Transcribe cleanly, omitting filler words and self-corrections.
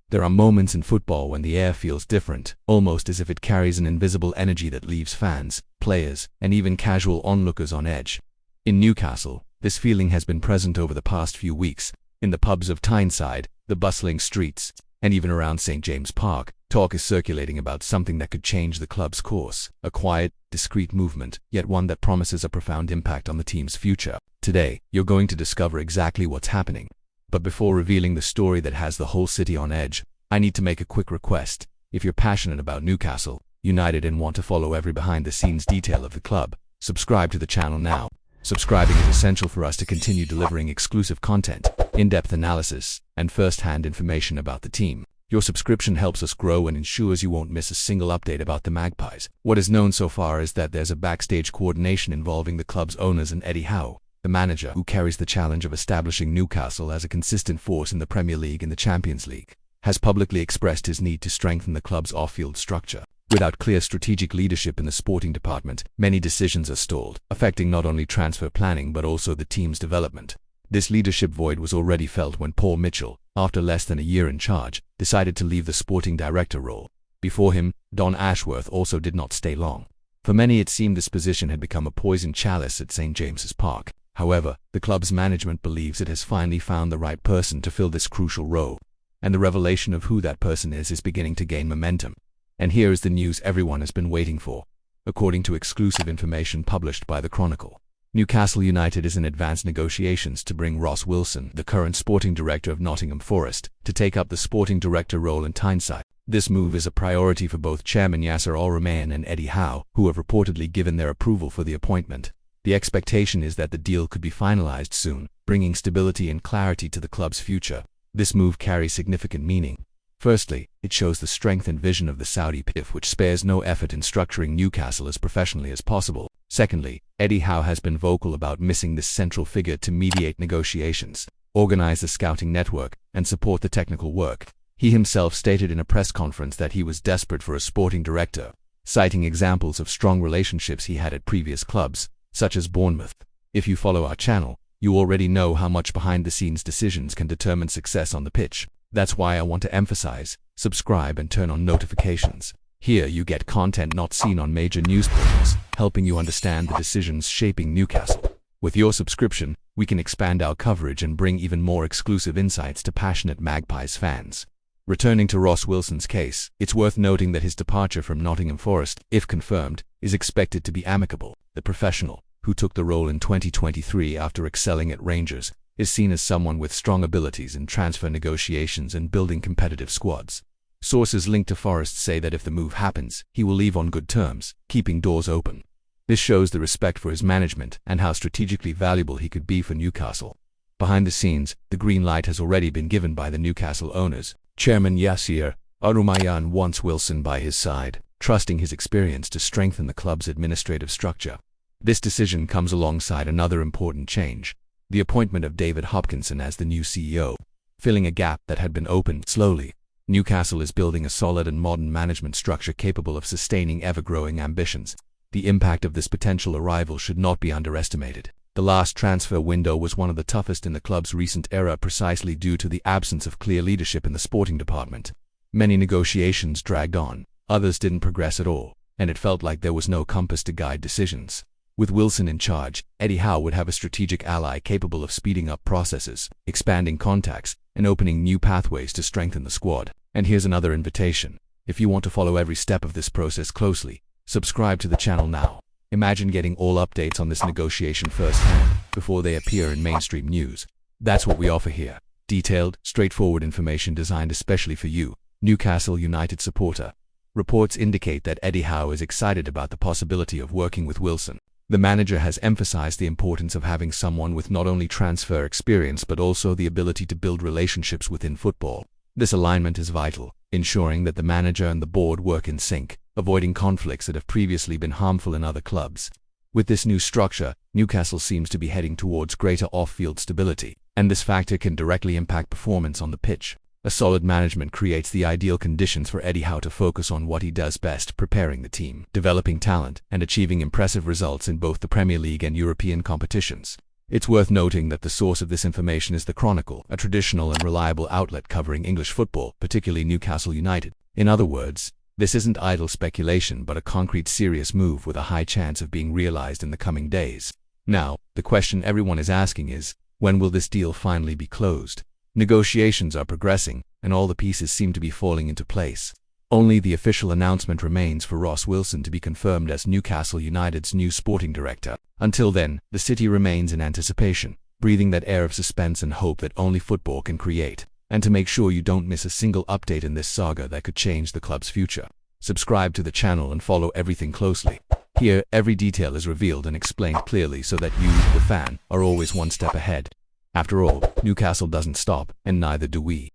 There are moments in football when the air feels different, almost as if it carries an invisible energy that leaves fans, players, and even casual onlookers on edge. In Newcastle, this feeling has been present over the past few weeks. In the pubs of Tyneside, the bustling streets, and even around St. James Park, talk is circulating about something that could change the club's course. A quiet, discreet movement, yet one that promises a profound impact on the team's future. Today, you're going to discover exactly what's happening. But before revealing the story that has the whole city on edge, I need to make a quick request. If you're passionate about Newcastle United and want to follow every behind-the-scenes detail of the club, subscribe to the channel now. Subscribing is essential for us to continue delivering exclusive content, in-depth analysis, and first-hand information about the team. Your subscription helps us grow and ensures you won't miss a single update about the Magpies. What is known so far is that there's a backstage coordination involving the club's owners and Eddie Howe, the manager who carries the challenge of establishing Newcastle as a consistent force in the Premier League and the Champions League, has publicly expressed his need to strengthen the club's off-field structure. Without clear strategic leadership in the sporting department, many decisions are stalled, affecting not only transfer planning but also the team's development. This leadership void was already felt when Paul Mitchell, after less than a year in charge, decided to leave the sporting director role. Before him, Don Ashworth also did not stay long. For many it seemed this position had become a poisoned chalice at St. James's Park. However, the club's management believes it has finally found the right person to fill this crucial role, and the revelation of who that person is beginning to gain momentum. And here is the news everyone has been waiting for. According to exclusive information published by the Chronicle, Newcastle United is in advanced negotiations to bring Ross Wilson, the current sporting director of Nottingham Forest, to take up the sporting director role in Tyneside. This move is a priority for both Chairman Yasser Al-Rumayyan and Eddie Howe, who have reportedly given their approval for the appointment. The expectation is that the deal could be finalized soon, bringing stability and clarity to the club's future. This move carries significant meaning. Firstly, it shows the strength and vision of the Saudi PIF, which spares no effort in structuring Newcastle as professionally as possible. Secondly, Eddie Howe has been vocal about missing this central figure to mediate negotiations, organize the scouting network, and support the technical work. He himself stated in a press conference that he was desperate for a sporting director, citing examples of strong relationships he had at previous clubs, such as Bournemouth. If you follow our channel, you already know how much behind-the-scenes decisions can determine success on the pitch. That's why I want to emphasize, subscribe and turn on notifications. Here you get content not seen on major news portals, helping you understand the decisions shaping Newcastle. With your subscription, we can expand our coverage and bring even more exclusive insights to passionate Magpies fans. Returning to Ross Wilson's case, it's worth noting that his departure from Nottingham Forest, if confirmed, is expected to be amicable. The professional, who took the role in 2023 after excelling at Rangers, is seen as someone with strong abilities in transfer negotiations and building competitive squads. Sources linked to Forest say that if the move happens, he will leave on good terms, keeping doors open. This shows the respect for his management and how strategically valuable he could be for Newcastle. Behind the scenes, the green light has already been given by the Newcastle owners. Chairman Yasser Al-Rumayyan wants Wilson by his side, trusting his experience to strengthen the club's administrative structure. This decision comes alongside another important change: the appointment of David Hopkinson as the new CEO, filling a gap that had been opened slowly. Newcastle is building a solid and modern management structure capable of sustaining ever-growing ambitions. The impact of this potential arrival should not be underestimated. The last transfer window was one of the toughest in the club's recent era precisely due to the absence of clear leadership in the sporting department. Many negotiations dragged on, others didn't progress at all, and it felt like there was no compass to guide decisions. With Wilson in charge, Eddie Howe would have a strategic ally capable of speeding up processes, expanding contacts, and opening new pathways to strengthen the squad. And here's another invitation. If you want to follow every step of this process closely, subscribe to the channel now. Imagine getting all updates on this negotiation firsthand, before they appear in mainstream news. That's what we offer here. Detailed, straightforward information designed especially for you, Newcastle United supporter. Reports indicate that Eddie Howe is excited about the possibility of working with Wilson. The manager has emphasized the importance of having someone with not only transfer experience but also the ability to build relationships within football. This alignment is vital, ensuring that the manager and the board work in sync, avoiding conflicts that have previously been harmful in other clubs. With this new structure, Newcastle seems to be heading towards greater off-field stability, and this factor can directly impact performance on the pitch. A solid management creates the ideal conditions for Eddie Howe to focus on what he does best: preparing the team, developing talent, and achieving impressive results in both the Premier League and European competitions. It's worth noting that the source of this information is the Chronicle, a traditional and reliable outlet covering English football, particularly Newcastle United. In other words, this isn't idle speculation but a concrete serious move with a high chance of being realized in the coming days. Now, the question everyone is asking is, when will this deal finally be closed? Negotiations are progressing, and all the pieces seem to be falling into place. Only the official announcement remains for Ross Wilson to be confirmed as Newcastle United's new sporting director. Until then, the city remains in anticipation, breathing that air of suspense and hope that only football can create. And to make sure you don't miss a single update in this saga that could change the club's future, subscribe to the channel and follow everything closely. Here, every detail is revealed and explained clearly so that you, the fan, are always one step ahead. After all, Newcastle doesn't stop, and neither do we.